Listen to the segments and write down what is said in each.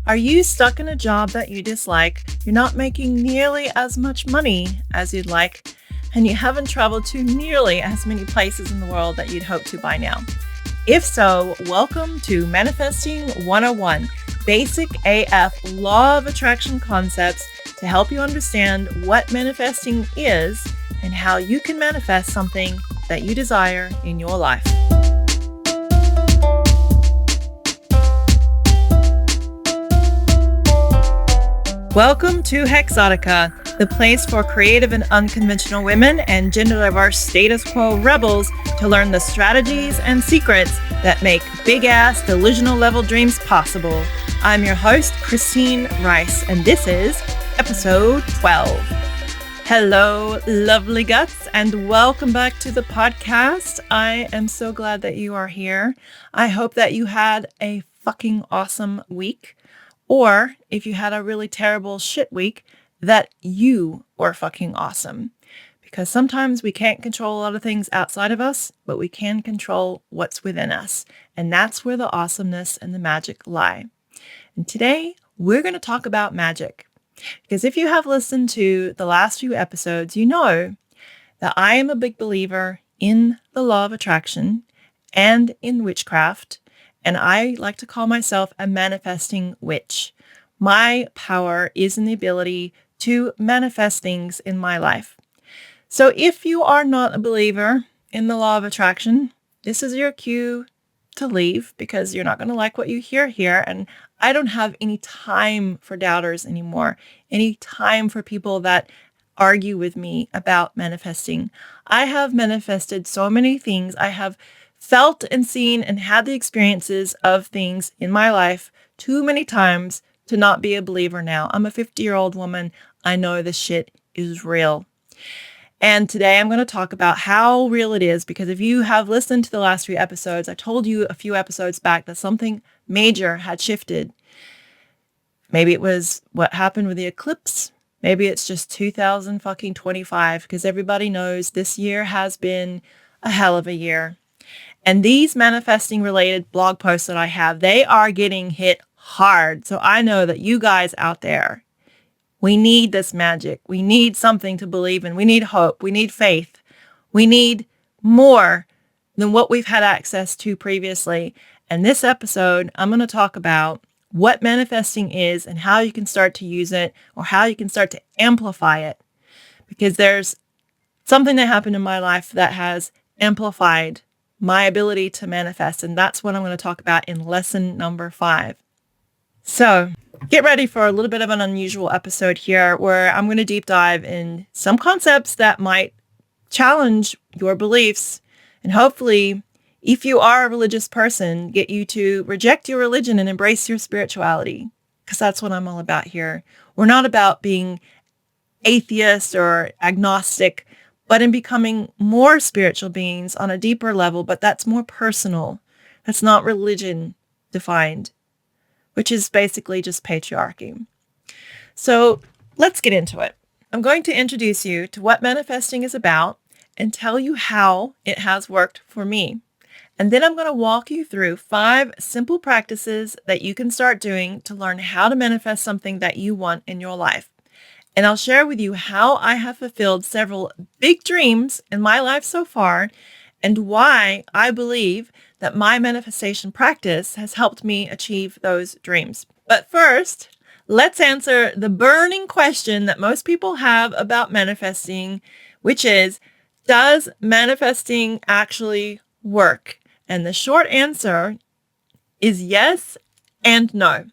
Are you stuck in a job that you dislike? You're not making nearly as much money as you'd like, and you haven't traveled to nearly as many places in the world that you'd hope to by now. If so, welcome to Manifesting 101, basic AF law of attraction concepts to help you understand what manifesting is and how you can manifest something that you desire in your life. Welcome to Hexotica, the place for creative and unconventional women and gender-diverse status quo rebels to learn the strategies and secrets that make big-ass delusional level dreams possible. I'm your host, Christine Rice, and this is episode 12. Hello, lovely guts, and welcome back to the podcast. I am so glad that you are here. I hope that you had a fucking awesome week. Or if you had a really terrible shit week, that you were fucking awesome. Because sometimes we can't control a lot of things outside of us, but we can control what's within us. And that's where the awesomeness and the magic lie. And today, we're going to talk about magic. Because if you have listened to the last few episodes, you know that I am a big believer in the law of attraction and in witchcraft. And I like to call myself a manifesting witch. My power is in the ability to manifest things in my life. So if you are not a believer in the law of attraction, this is your cue to leave because you're not going to like what you hear here. And I don't have any time for doubters anymore, any time for people that argue with me about manifesting. I have manifested so many things. I have felt and seen and had the experiences of things in my life too many times to not be a believer now. I'm a 50-year-old woman. I know this shit is real. And today I'm going to talk about how real it is, because if you have listened to the last few episodes, I told you a few episodes back that something major had shifted. Maybe it was what happened with the eclipse. Maybe it's just 2025, because everybody knows this year has been a hell of a year. And these manifesting related blog posts that I have, they are getting hit hard. So I know that you guys out there, we need this magic. We need something to believe in. We need hope. We need faith. We need more than what we've had access to previously. And this episode, I'm going to talk about what manifesting is and how you can start to use it, or how you can start to amplify it. Because there's something that happened in my life that has amplified my ability to manifest. And that's what I'm going to talk about in lesson number 5. So get ready for a little bit of an unusual episode here where I'm going to deep dive in some concepts that might challenge your beliefs. And hopefully, if you are a religious person, get you to reject your religion and embrace your spirituality. Because that's what I'm all about here. We're not about being atheist or agnostic, but in becoming more spiritual beings on a deeper level, but that's more personal. That's not religion defined, which is basically just patriarchy. So let's get into it. I'm going to introduce you to what manifesting is about and tell you how it has worked for me. And then I'm going to walk you through 5 simple practices that you can start doing to learn how to manifest something that you want in your life. And I'll share with you how I have fulfilled several big dreams in my life so far, and why I believe that my manifestation practice has helped me achieve those dreams. But first, let's answer the burning question that most people have about manifesting, which is, does manifesting actually work? And the short answer is yes and no.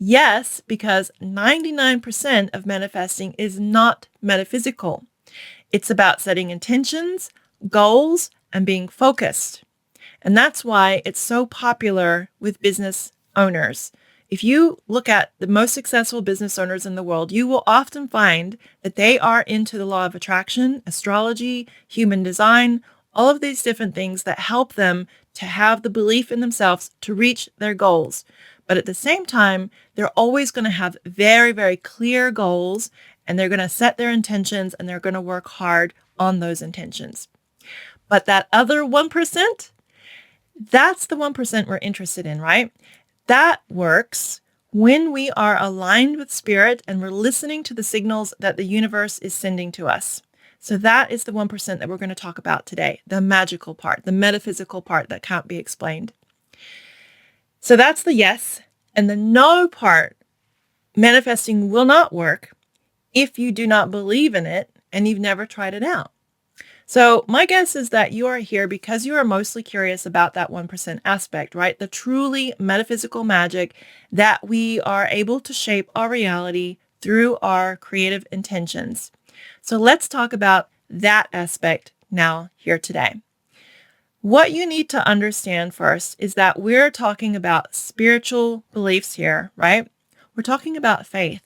Yes, because 99% of manifesting is not metaphysical. It's about setting intentions, goals, and being focused. And that's why it's so popular with business owners. If you look at the most successful business owners in the world, you will often find that they are into the law of attraction, astrology, human design, all of these different things that help them to have the belief in themselves to reach their goals. But at the same time, they're always going to have very, very clear goals, and they're going to set their intentions, and they're going to work hard on those intentions. But that other 1%, that's the 1% we're interested in, right? That works when we are aligned with spirit and we're listening to the signals that the universe is sending to us. So that is the 1% that we're going to talk about today, the magical part, the metaphysical part that can't be explained. So that's the yes. And the no part, manifesting will not work if you do not believe in it and you've never tried it out. So my guess is that you are here because you are mostly curious about that 1% aspect, right? The truly metaphysical magic that we are able to shape our reality through our creative intentions. So let's talk about that aspect now here today. What you need to understand first is that we're talking about spiritual beliefs here, right? We're talking about faith.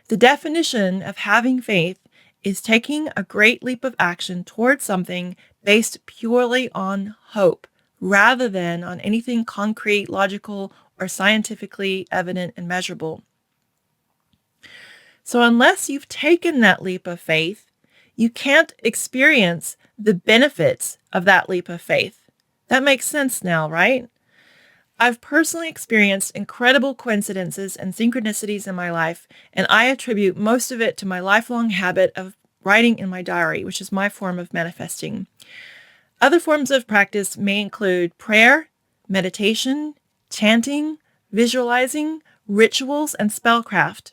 The definition of having faith is taking a great leap of action towards something based purely on hope, rather than on anything concrete, logical, or scientifically evident and measurable. So unless you've taken that leap of faith, you can't experience the benefits of that leap of faith. That makes sense now, right? I've personally experienced incredible coincidences and synchronicities in my life, and I attribute most of it to my lifelong habit of writing in my diary, which is my form of manifesting. Other forms of practice may include prayer, meditation, chanting, visualizing, rituals, and spellcraft.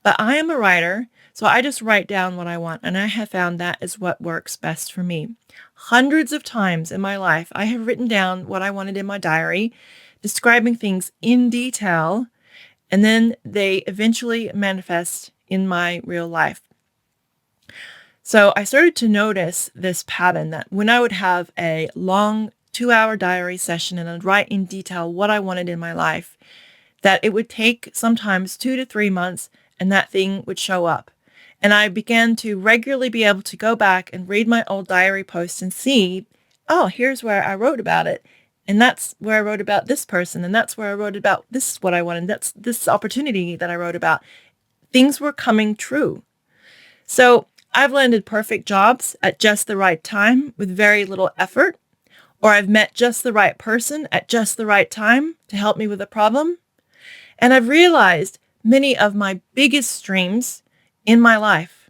But I am a writer, so I just write down what I want, and I have found that is what works best for me. Hundreds of times in my life, I have written down what I wanted in my diary, describing things in detail, and then they eventually manifest in my real life. So I started to notice this pattern that when I would have a long 2-hour diary session and I'd write in detail what I wanted in my life, that it would take sometimes 2 to 3 months and that thing would show up. And I began to regularly be able to go back and read my old diary posts and see, oh, here's where I wrote about it. And that's where I wrote about this person. And that's where I wrote about this is what I wanted. That's this opportunity that I wrote about. Things were coming true. So I've landed perfect jobs at just the right time with very little effort, or I've met just the right person at just the right time to help me with a problem. And I've realized many of my biggest dreams in my life,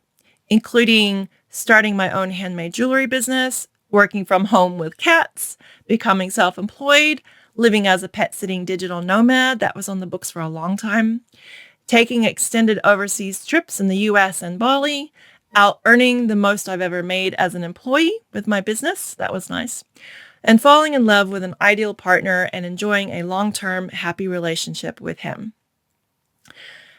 including starting my own handmade jewelry business, working from home with cats, becoming self-employed, living as a pet-sitting digital nomad that was on the books for a long time, taking extended overseas trips in the US and Bali, out earning the most I've ever made as an employee with my business. That was nice. And falling in love with an ideal partner and enjoying a long-term happy relationship with him.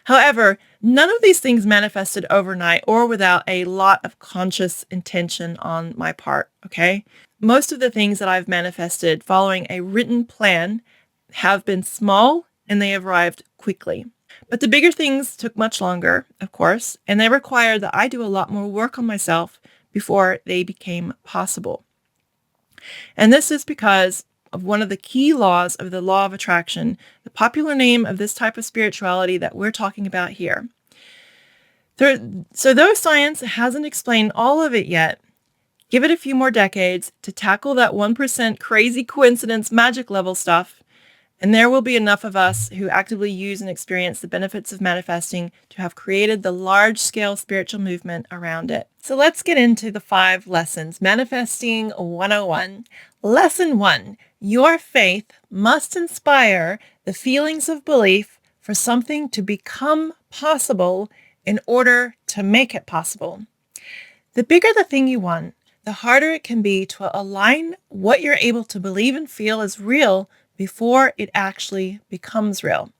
However, none of these things manifested overnight or without a lot of conscious intention on my part, okay? Most of the things that I've manifested following a written plan have been small and they have arrived quickly. But the bigger things took much longer, of course, and they required that I do a lot more work on myself before they became possible. And this is because of one of the key laws of the law of attraction, the popular name of this type of spirituality that we're talking about here. So though science hasn't explained all of it yet, give it a few more decades to tackle that 1% crazy coincidence magic level stuff, and there will be enough of us who actively use and experience the benefits of manifesting to have created the large-scale spiritual movement around it. So let's get into the 5 lessons. Manifesting 101. Lesson 1. Your faith must inspire the feelings of belief for something to become possible in order to make it possible. The bigger the thing you want, the harder it can be to align what you're able to believe and feel as real before it actually becomes real.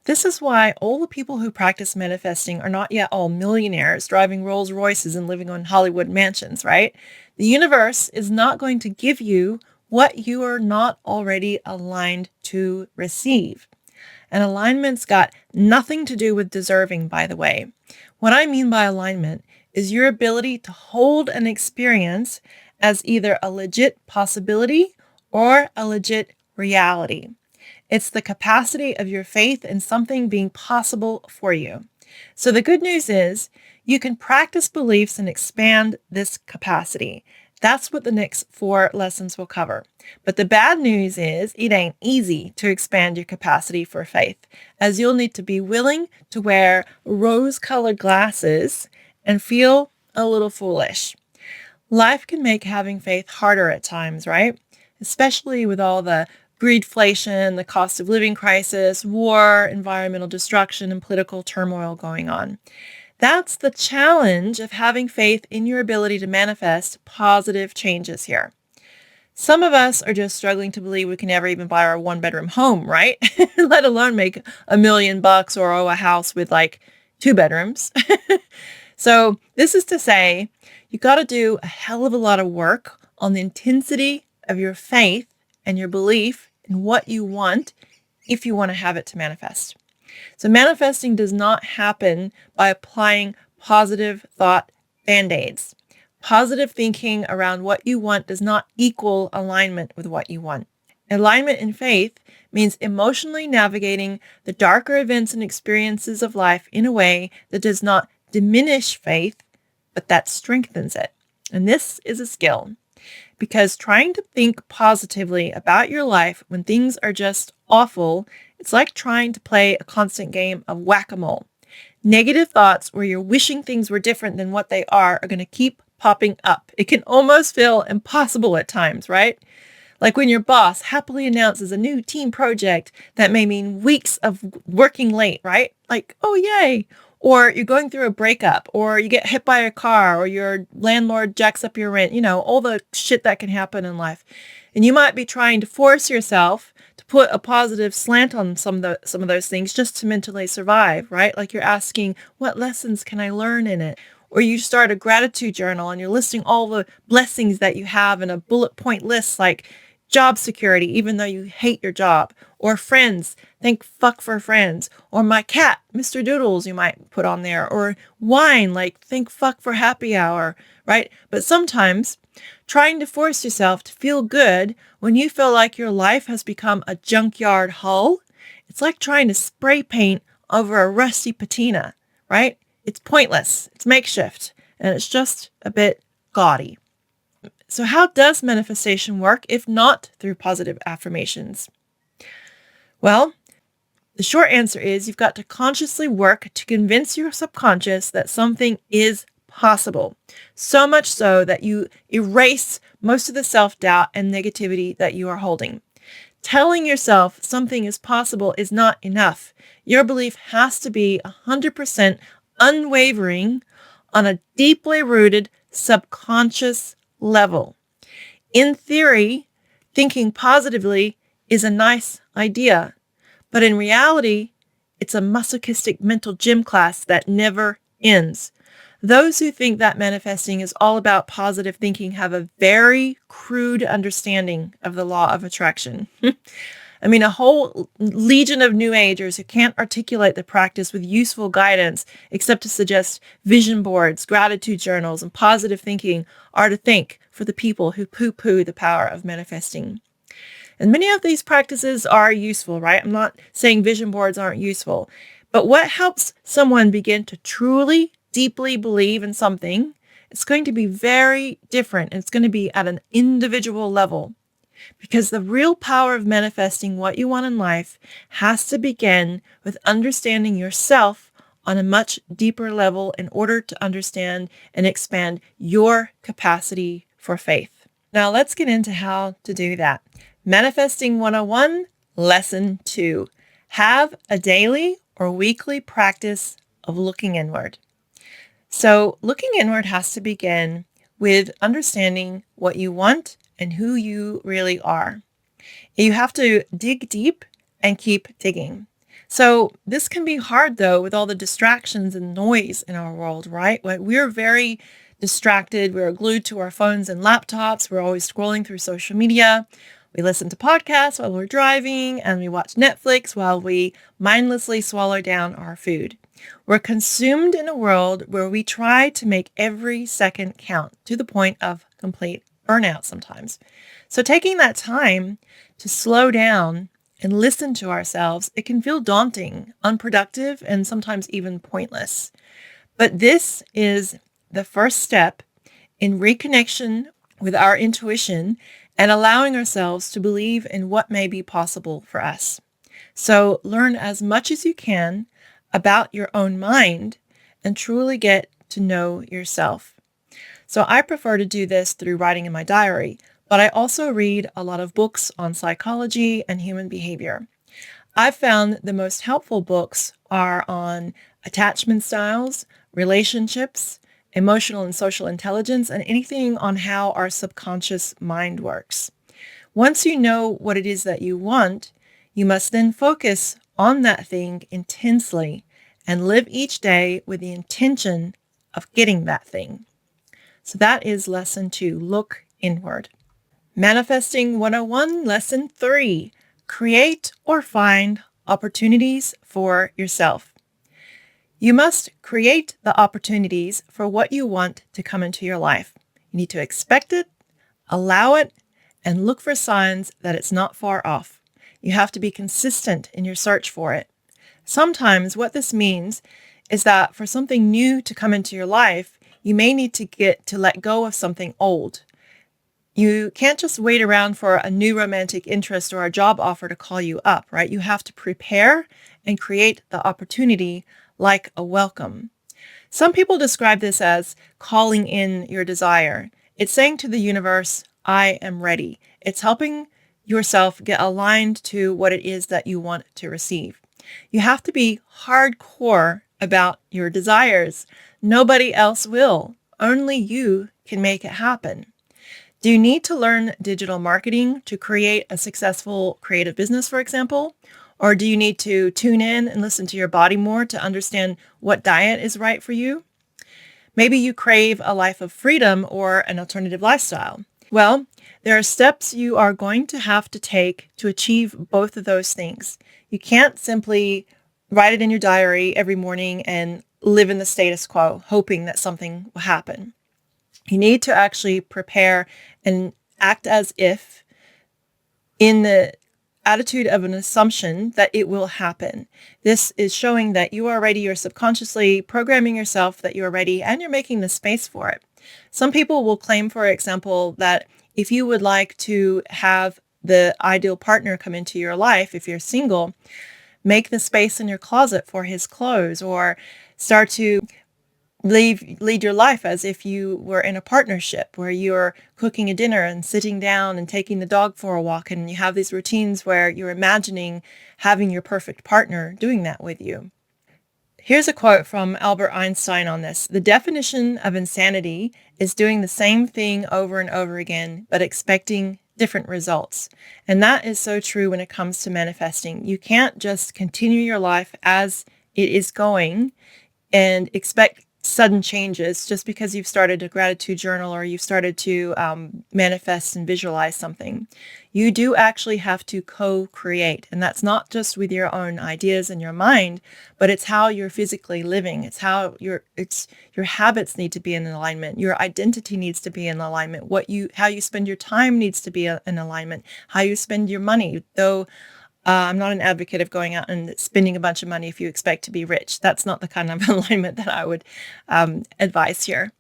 This is why all the people who practice manifesting are not yet all millionaires driving Rolls Royces and living on Hollywood mansions, right? The universe is not going to give you what you are not already aligned to receive. And alignment's got nothing to do with deserving, by the way. What I mean by alignment is your ability to hold an experience as either a legit possibility or a legit reality. It's the capacity of your faith in something being possible for you. So the good news is you can practice beliefs and expand this capacity. That's what the next 4 lessons will cover. But the bad news is it ain't easy to expand your capacity for faith, as you'll need to be willing to wear rose-colored glasses and feel a little foolish. Life can make having faith harder at times, right? Especially with all the greedflation, the cost of living crisis, war, environmental destruction, and political turmoil going on. That's the challenge of having faith in your ability to manifest positive changes here. Some of us are just struggling to believe we can ever even buy our 1-bedroom home, right? Let alone make $1 million or a house with like 2 bedrooms. So this is to say, you got to do a hell of a lot of work on the intensity of your faith and your belief in what you want if you want to have it to manifest. So manifesting does not happen by applying positive thought band-aids. Positive thinking around what you want does not equal alignment with what you want. Alignment in faith means emotionally navigating the darker events and experiences of life in a way that does not diminish faith, but that strengthens it. And this is a skill, because trying to think positively about your life when things are just awful, it's like trying to play a constant game of whack-a-mole. Negative thoughts where you're wishing things were different than what they are going to keep popping up. It can almost feel impossible at times, right? Like when your boss happily announces a new team project that may mean weeks of working late, right? Like, oh, yay. Or you're going through a breakup, or you get hit by a car, or your landlord jacks up your rent, all the shit that can happen in life. And you might be trying to force yourself to put a positive slant on some of those things just to mentally survive, right? Like you're asking, what lessons can I learn in it? Or you start a gratitude journal and you're listing all the blessings that you have in a bullet point list, like job security, even though you hate your job, or friends, thank fuck for friends, or my cat, Mr. Doodles, you might put on there, or wine, like thank fuck for happy hour, right? But sometimes trying to force yourself to feel good when you feel like your life has become a junkyard hull, it's like trying to spray paint over a rusty patina, right? It's pointless, it's makeshift, and it's just a bit gaudy. So how does manifestation work if not through positive affirmations? Well, the short answer is you've got to consciously work to convince your subconscious that something is possible. So much so that you erase most of the self-doubt and negativity that you are holding. Telling yourself something is possible is not enough. Your belief has to be 100% unwavering on a deeply rooted subconscious level. In theory, thinking positively is a nice idea, but in reality, it's a masochistic mental gym class that never ends. Those who think that manifesting is all about positive thinking have a very crude understanding of the law of attraction. I mean, a whole legion of New Agers who can't articulate the practice with useful guidance except to suggest vision boards, gratitude journals, and positive thinking are to thank for the people who poo-poo the power of manifesting. And many of these practices are useful, right? I'm not saying vision boards aren't useful, but what helps someone begin to truly, deeply believe in something, it's going to be very different. And it's going to be at an individual level. Because the real power of manifesting what you want in life has to begin with understanding yourself on a much deeper level in order to understand and expand your capacity for faith. Now let's get into how to do that. Manifesting 101, Lesson 2. Have a daily or weekly practice of looking inward. So looking inward has to begin with understanding what you want and who you really are. You have to dig deep and keep digging. So this can be hard though with all the distractions and noise in our world, right? We're very distracted. We're glued to our phones and laptops. We're always scrolling through social media. We listen to podcasts while we're driving, and we watch Netflix while we mindlessly swallow down our food. We're consumed in a world where we try to make every second count to the point of complete burnout sometimes. So taking that time to slow down and listen to ourselves, it can feel daunting, unproductive, and sometimes even pointless. But this is the first step in reconnection with our intuition and allowing ourselves to believe in what may be possible for us. So learn as much as you can about your own mind and truly get to know yourself. So I prefer to do this through writing in my diary, but I also read a lot of books on psychology and human behavior. I've found the most helpful books are on attachment styles, relationships, emotional and social intelligence, and anything on how our subconscious mind works. Once you know what it is that you want, you must then focus on that thing intensely and live each day with the intention of getting that thing. So that is lesson 2, look inward. Manifesting 101, lesson 3, create or find opportunities for yourself. You must create the opportunities for what you want to come into your life. You need to expect it, allow it, and look for signs that it's not far off. You have to be consistent in your search for it. Sometimes what this means is that for something new to come into your life, you may need to let go of something old. You can't just wait around for a new romantic interest or a job offer to call you up, right? You have to prepare and create the opportunity like a welcome. Some people describe this as calling in your desire. It's saying to the universe, I am ready. It's helping yourself get aligned to what it is that you want to receive. You have to be hardcore about your desires. Nobody else will. Only you can make it happen. Do you need to learn digital marketing to create a successful creative business, for example? Or do you need to tune in and listen to your body more to understand what diet is right for you? Maybe you crave a life of freedom or an alternative lifestyle. Well, there are steps you are going to have to take to achieve both of those things. You can't simply write it in your diary every morning and live in the status quo, hoping that something will happen. You need to actually prepare and act as if in the attitude of an assumption that it will happen. This is showing that you are ready. You're subconsciously programming yourself that you're ready and you're making the space for it. Some people will claim, for example, that if you would like to have the ideal partner come into your life, if you're single, make the space in your closet for his clothes, or start to lead your life as if you were in a partnership where you're cooking a dinner and sitting down and taking the dog for a walk. And you have these routines where you're imagining having your perfect partner doing that with you. Here's a quote from Albert Einstein on this. The definition of insanity is doing the same thing over and over again, but expecting different results. And that is so true when it comes to manifesting. You can't just continue your life as it is going and expect sudden changes just because you've started a gratitude journal or you've started to manifest and visualize something. You do actually have to co-create, and that's not just with your own ideas in your mind, but it's how you're physically living. It's how your habits need to be in alignment. Your identity needs to be in alignment. How you spend your time needs to be in alignment. How you spend your money, though. I'm not an advocate of going out and spending a bunch of money if you expect to be rich. That's not the kind of alignment that I would advise here.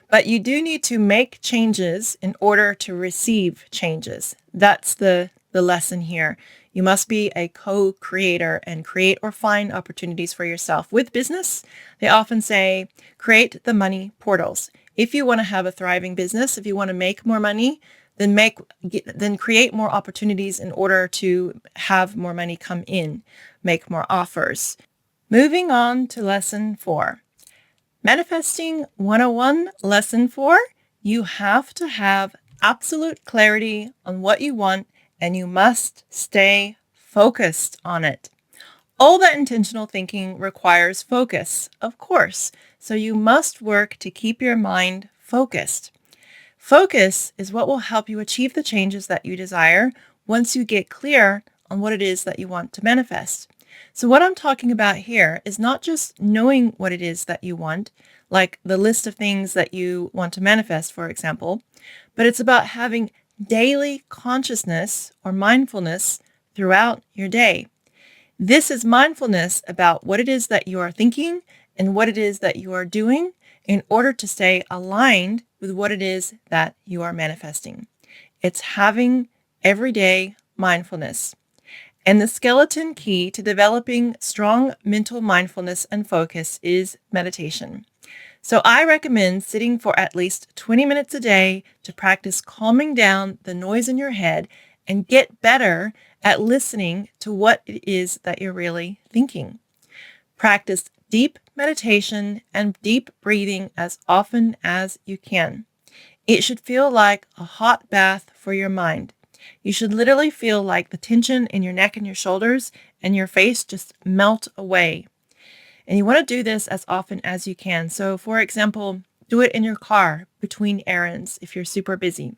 But you do need to make changes in order to receive changes. That's the lesson here. You must be a co-creator and create or find opportunities for yourself. With business, they often say, create the money portals. If you want to have a thriving business, if you want to make more money, then create more opportunities in order to have more money come in, make more offers. Moving on to lesson 4. Manifesting 101, lesson 4, you have to have absolute clarity on what you want and you must stay focused on it. All that intentional thinking requires focus, of course, so you must work to keep your mind focused. Focus is what will help you achieve the changes that you desire once you get clear on what it is that you want to manifest. So what I'm talking about here is not just knowing what it is that you want, like the list of things that you want to manifest, for example, but it's about having daily consciousness or mindfulness throughout your day. This is mindfulness about what it is that you are thinking and what it is that you are doing in order to stay aligned with what it is that you are manifesting. It's having everyday mindfulness. And the skeleton key to developing strong mental mindfulness and focus is meditation. So I recommend sitting for at least 20 minutes a day to practice calming down the noise in your head and get better at listening to what it is that you're really thinking. Practice deep meditation and deep breathing as often as you can. It should feel like a hot bath for your mind. You should literally feel like the tension in your neck and your shoulders and your face just melt away. And you want to do this as often as you can. So, for example, do it in your car between errands if you're super busy.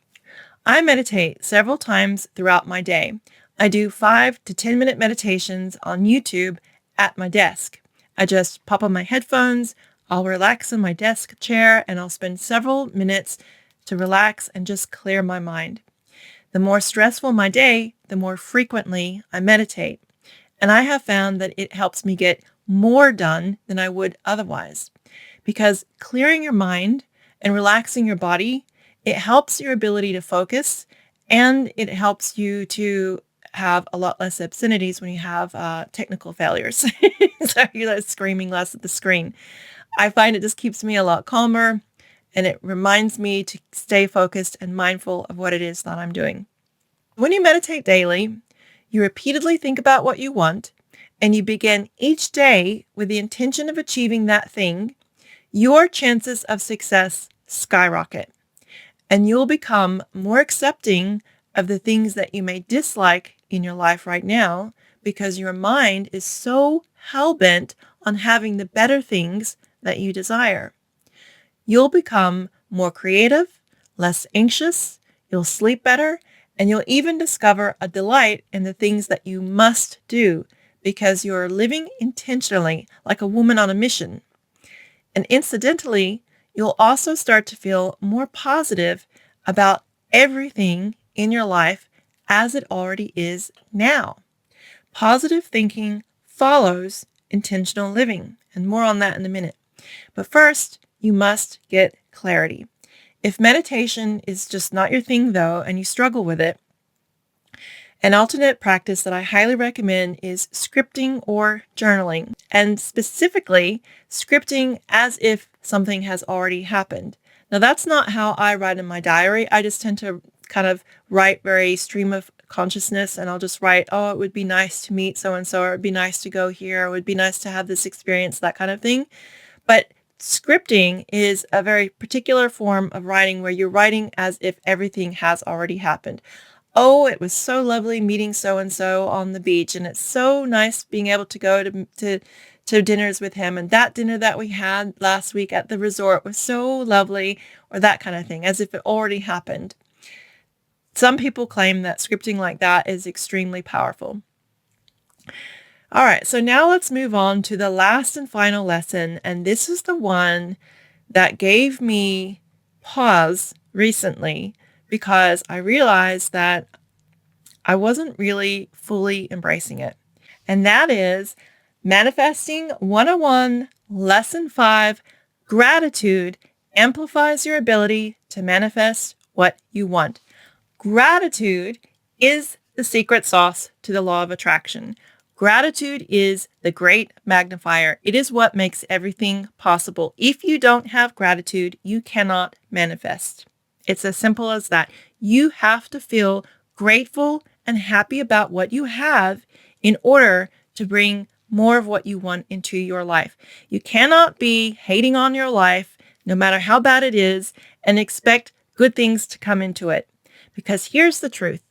I meditate several times throughout my day. I do 5 to 10 minute meditations on YouTube at my desk. I just pop on my headphones, I'll relax in my desk chair, and I'll spend several minutes to relax and just clear my mind. The more stressful my day, the more frequently I meditate. And I have found that it helps me get more done than I would otherwise. Because clearing your mind and relaxing your body, it helps your ability to focus, and it helps you to have a lot less obscenities when you have technical failures. So you're screaming less at the screen. I find it just keeps me a lot calmer, and it reminds me to stay focused and mindful of what it is that I'm doing. When you meditate daily, you repeatedly think about what you want, and you begin each day with the intention of achieving that thing, your chances of success skyrocket. And you'll become more accepting of the things that you may dislike in your life right now because your mind is so hell-bent on having the better things that you desire. You'll become more creative, less anxious, you'll sleep better, and you'll even discover a delight in the things that you must do because you're living intentionally like a woman on a mission. And incidentally, you'll also start to feel more positive about everything in your life as it already is now. Positive thinking follows intentional living, and more on that in a minute. But first, you must get clarity. If meditation is just not your thing, though, and you struggle with it, an alternate practice that I highly recommend is scripting or journaling, and specifically scripting as if something has already happened. Now, that's not how I write in my diary. I just tend to kind of write very stream of consciousness, and I'll just write, oh, it would be nice to meet so-and-so, or it would be nice to go here, or it would be nice to have this experience, that kind of thing. But scripting is a very particular form of writing where you're writing as if everything has already happened. Oh, it was so lovely meeting so-and-so on the beach, and it's so nice being able to go to dinners with him, and that dinner that we had last week at the resort was so lovely, or that kind of thing, as if it already happened. Some people claim that scripting like that is extremely powerful. All right, so now let's move on to the last and final lesson, and this is the one that gave me pause recently because I realized that I wasn't really fully embracing it. And that is Manifesting 101, Lesson 5, Gratitude amplifies your ability to manifest what you want. Gratitude is the secret sauce to the law of attraction. Gratitude is the great magnifier. It is what makes everything possible. If you don't have gratitude, you cannot manifest. It's as simple as that. You have to feel grateful and happy about what you have in order to bring more of what you want into your life. You cannot be hating on your life, no matter how bad it is, and expect good things to come into it. Because here's the truth.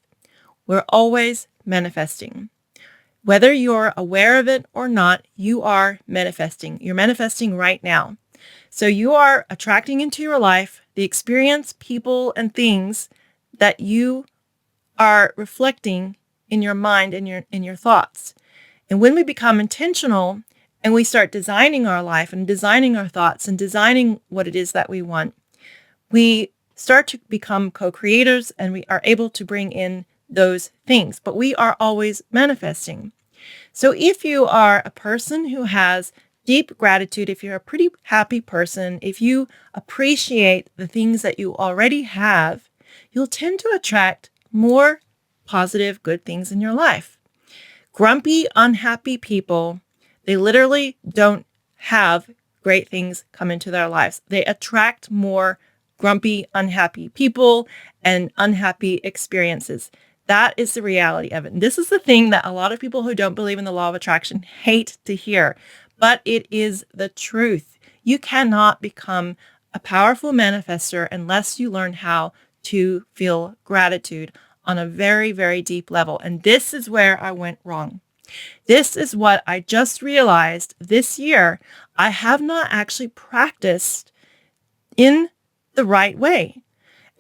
We're always manifesting. Whether you're aware of it or not, you are manifesting. You're manifesting right now. So you are attracting into your life the experience, people, and things that you are reflecting in your mind and in your thoughts. And when we become intentional and we start designing our life and designing our thoughts and designing what it is that we want, we start to become co-creators and we are able to bring in those things. But we are always manifesting. So if you are a person who has deep gratitude, if you're a pretty happy person, if you appreciate the things that you already have, you'll tend to attract more positive, good things in your life. Grumpy, unhappy people, they literally don't have great things come into their lives. They attract more grumpy, unhappy people and unhappy experiences. That is the reality of it. And this is the thing that a lot of people who don't believe in the law of attraction hate to hear, but it is the truth. You cannot become a powerful manifester unless you learn how to feel gratitude on a very, very deep level. And this is where I went wrong. This is what I just realized this year. I have not actually practiced in the right way.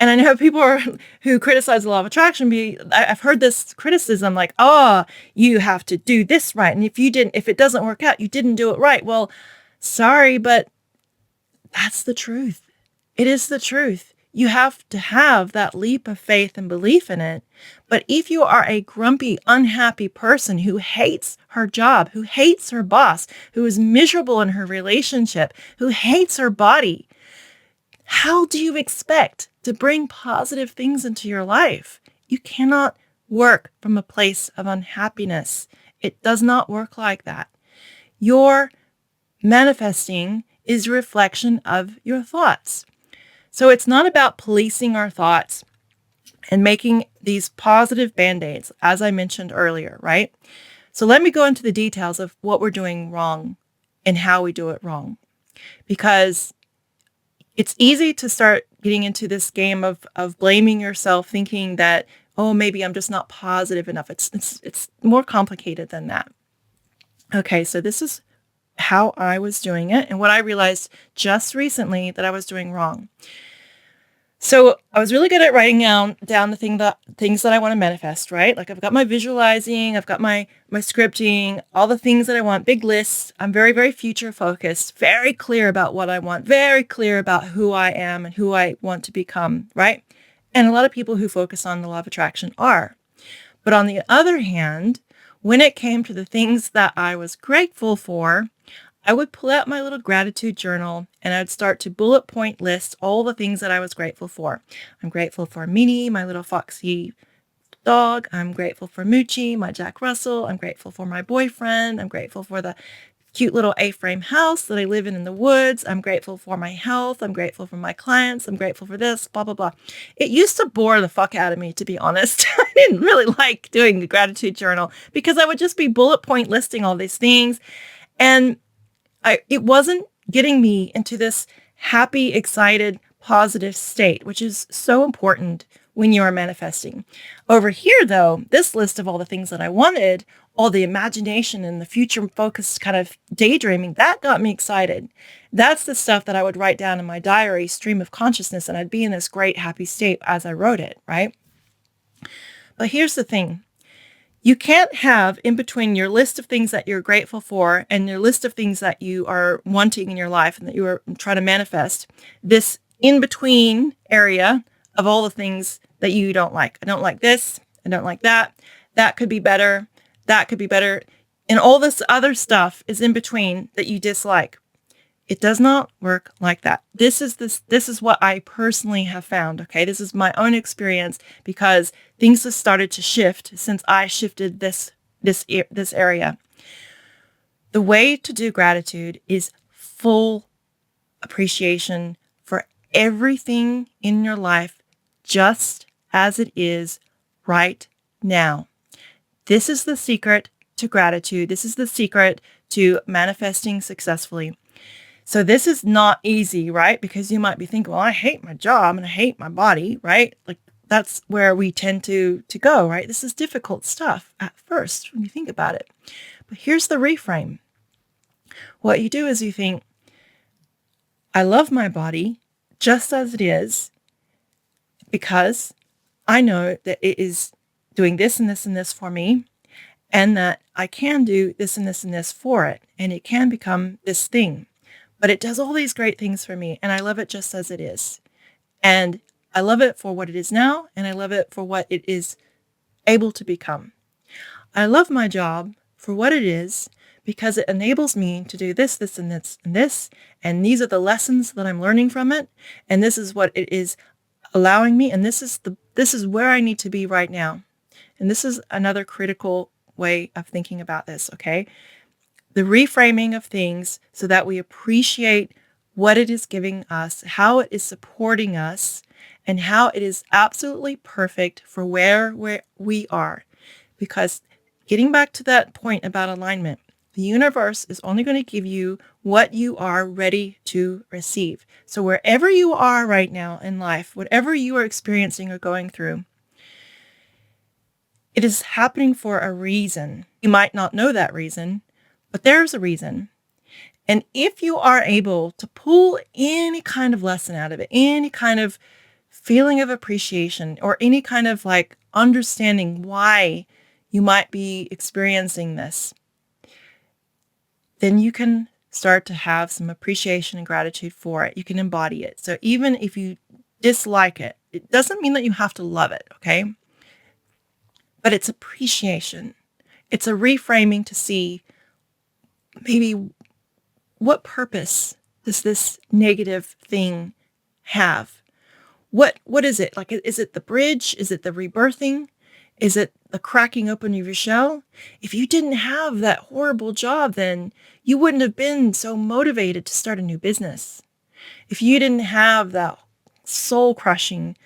And I know people who criticize the law of attraction. I've heard this criticism like, oh, you have to do this right. And if it doesn't work out, you didn't do it right. Well, sorry, but that's the truth. It is the truth. You have to have that leap of faith and belief in it. But if you are a grumpy, unhappy person who hates her job, who hates her boss, who is miserable in her relationship, who hates her body, how do you expect to bring positive things into your life? You cannot work from a place of unhappiness. It does not work like that. Your manifesting is a reflection of your thoughts. So it's not about policing our thoughts and making these positive band-aids, as I mentioned earlier, right? So let me go into the details of what we're doing wrong and how we do it wrong. Because it's easy to start getting into this game of blaming yourself, thinking that, oh, maybe I'm just not positive enough. It's more complicated than that. Okay, so this is how I was doing it and what I realized just recently that I was doing wrong. So I was really good at writing down the things that I want to manifest, right? Like I've got my visualizing, I've got my scripting, all the things that I want, big lists. I'm very, very future focused, very clear about what I want, very clear about who I am and who I want to become, right? And a lot of people who focus on the law of attraction are. But on the other hand, when it came to the things that I was grateful for, I would pull out my little gratitude journal and I'd start to bullet point list all the things that I was grateful for. I'm grateful for Minnie, my little foxy dog. I'm grateful for Moochie, my Jack Russell. I'm grateful for my boyfriend. I'm grateful for the cute little A-frame house that I live in the woods. I'm grateful for my health. I'm grateful for my clients. I'm grateful for this, blah, blah, blah. It used to bore the fuck out of me, to be honest. I didn't really like doing the gratitude journal because I would just be bullet point listing all these things. And it wasn't getting me into this happy, excited, positive state, which is so important when you are manifesting. Over here, though, this list of all the things that I wanted, all the imagination and the future-focused kind of daydreaming, that got me excited. That's the stuff that I would write down in my diary, stream of consciousness, and I'd be in this great, happy state as I wrote it, right? But here's the thing. You can't have in between your list of things that you're grateful for and your list of things that you are wanting in your life and that you are trying to manifest, this in-between area of all the things that you don't like. I don't like this. I don't like that. That could be better. That could be better. And all this other stuff is in between that you dislike. It does not work like that. This is what I personally have found. Okay. This is my own experience because things have started to shift since I shifted this area. The way to do gratitude is full appreciation for everything in your life, just as it is right now. This is the secret to gratitude. This is the secret to manifesting successfully. So this is not easy, right? Because you might be thinking, well, I hate my job and I hate my body, right? Like that's where we tend to go, right? This is difficult stuff at first when you think about it. But here's the reframe. What you do is you think, I love my body just as it is because I know that it is doing this and this and this for me, and that I can do this and this and this for it, and it can become this thing. But it does all these great things for me, and I love it just as it is. And I love it for what it is now, and I love it for what it is able to become. I love my job for what it is because it enables me to do this, this, and this, and this. And these are the lessons that I'm learning from it. And this is what it is allowing me. And this is where I need to be right now. And this is another critical way of thinking about this, okay? The reframing of things so that we appreciate what it is giving us, how it is supporting us, and how it is absolutely perfect for where we are. Because getting back to that point about alignment, the universe is only going to give you what you are ready to receive. So wherever you are right now in life, whatever you are experiencing or going through, it is happening for a reason. You might not know that reason, but there's a reason. And if you are able to pull any kind of lesson out of it, any kind of feeling of appreciation, or any kind of like understanding why you might be experiencing this, then you can start to have some appreciation and gratitude for it. You can embody it. So even if you dislike it, it doesn't mean that you have to love it, okay? But it's appreciation. It's a reframing to see maybe what purpose does this negative thing have? What is it? Like, is it the bridge? Is it the rebirthing? Is it the cracking open of your shell? If you didn't have that horrible job, then you wouldn't have been so motivated to start a new business. If you didn't have that soul-crushing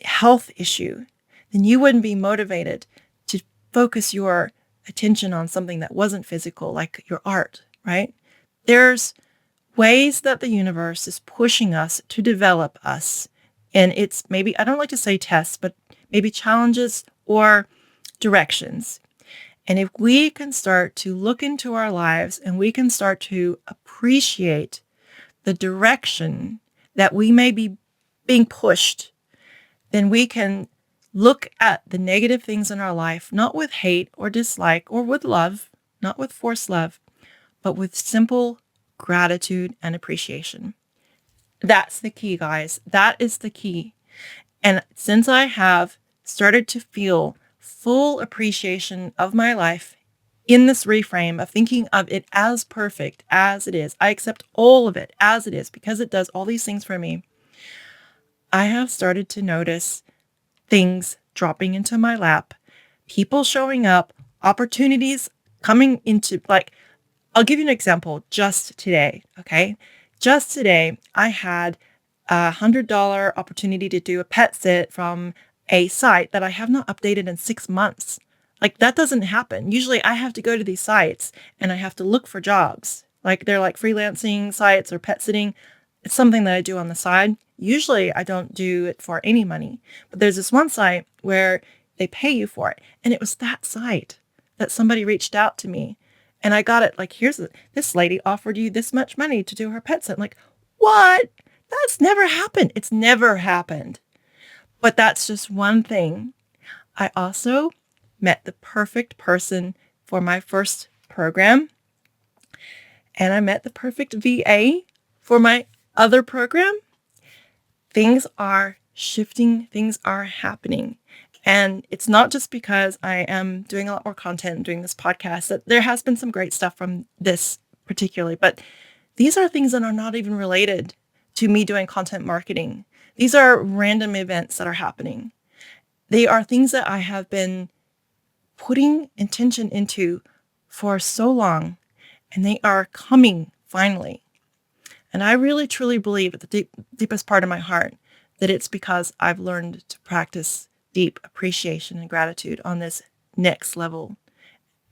health issue, then you wouldn't be motivated to focus your attention on something that wasn't physical, like your art, right? There's ways that the universe is pushing us to develop us. And it's maybe, I don't like to say tests, but maybe challenges or directions. And if we can start to look into our lives and we can start to appreciate the direction that we may be being pushed, then we can look at the negative things in our life, not with hate or dislike or with love, not with forced love, but with simple gratitude and appreciation. That's the key, guys. That is the key. And since I have started to feel full appreciation of my life in this reframe of thinking of it as perfect as it is, I accept all of it as it is because it does all these things for me. I have started to notice things dropping into my lap, people showing up, opportunities coming into, like, I'll give you an example just today, okay? Just today, I had a $100 opportunity to do a pet sit from a site that I have not updated in 6 months. Like, that doesn't happen. Usually I have to go to these sites and I have to look for jobs. Like, they're like freelancing sites or pet sitting. It's something that I do on the side. Usually I don't do it for any money, but there's this one site where they pay you for it. And it was that site that somebody reached out to me and I got it. Like, this lady offered you this much money to do her pet sit. I'm like, what? That's never happened. It's never happened. But that's just one thing. I also met the perfect person for my first program. And I met the perfect VA for my other program. Things are shifting. Things are happening. And it's not just because I am doing a lot more content and doing this podcast that there has been some great stuff from this particularly, but these are things that are not even related to me doing content marketing. These are random events that are happening. They are things that I have been putting intention into for so long, and they are coming finally. And I really, truly believe at the deepest part of my heart that it's because I've learned to practice deep appreciation and gratitude on this next level.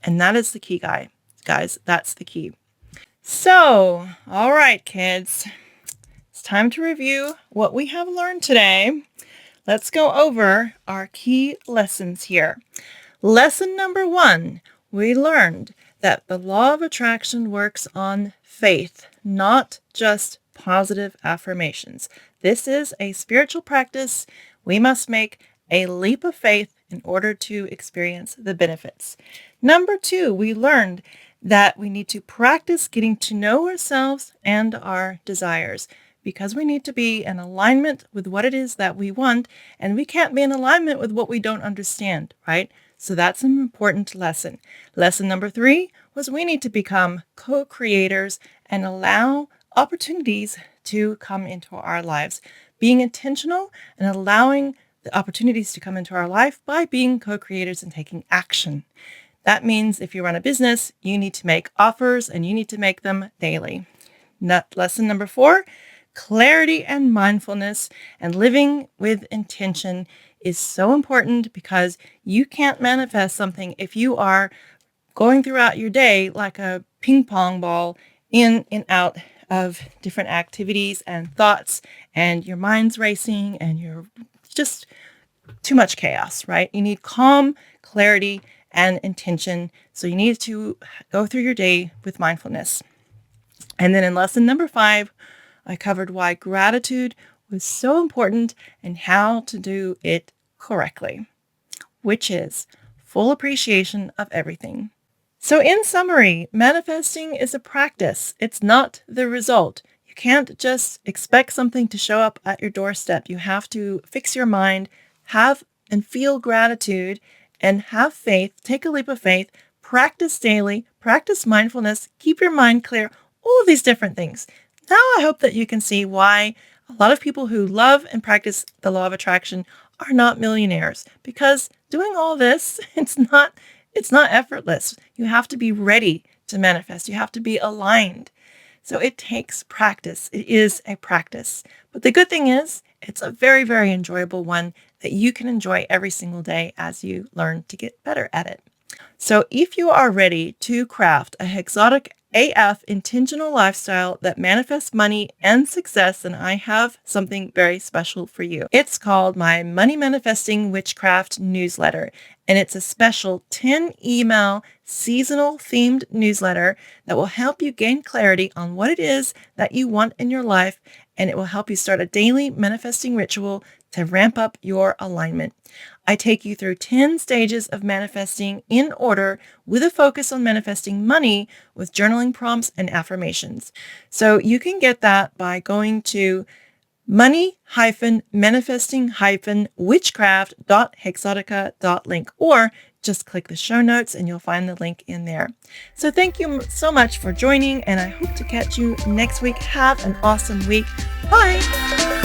And that is the key, guys. That's the key. So, all right, kids. It's time to review what we have learned today. Let's go over our key lessons here. Lesson number 1, we learned that the law of attraction works on faith, not just positive affirmations. This is a spiritual practice. We must make a leap of faith in order to experience the benefits. Number 2, we learned that we need to practice getting to know ourselves and our desires because we need to be in alignment with what it is that we want, and we can't be in alignment with what we don't understand, right? So that's an important lesson. Lesson number 3, was we need to become co-creators and allow opportunities to come into our lives, being intentional and allowing the opportunities to come into our life by being co-creators and taking action. That means if you run a business, you need to make offers and you need to make them daily. Lesson number 4, clarity and mindfulness and living with intention is so important because you can't manifest something if you are going throughout your day like a ping pong ball in and out of different activities and thoughts, and your mind's racing and you're just too much chaos, right? You need calm, clarity, and intention. So you need to go through your day with mindfulness. And then in lesson number 5, I covered why gratitude was so important and how to do it correctly, which is full appreciation of everything. So in summary, manifesting is a practice. It's not the result. You can't just expect something to show up at your doorstep. You have to fix your mind, have and feel gratitude, and have faith. Take a leap of faith. Practice daily. Practice mindfulness. Keep your mind clear. All of these different things. Now I hope that you can see why a lot of people who love and practice the law of attraction are not millionaires, because doing all this, it's not effortless. You have to be ready to manifest. You have to be aligned. So it takes practice. It is a practice. But the good thing is it's a very, very enjoyable one that you can enjoy every single day as you learn to get better at it. So if you are ready to craft a Hexotic AF intentional lifestyle that manifests money and success, then I have something very special for you. It's called my Money Manifesting Witchcraft newsletter, and it's a special 10-email seasonal themed newsletter that will help you gain clarity on what it is that you want in your life, and it will help you start a daily manifesting ritual to ramp up your alignment. I take you through 10 stages of manifesting in order with a focus on manifesting money with journaling prompts and affirmations. So you can get that by going to money-manifesting-witchcraft.hexotica.link, or just click the show notes and you'll find the link in there. So thank you so much for joining, and I hope to catch you next week. Have an awesome week. Bye.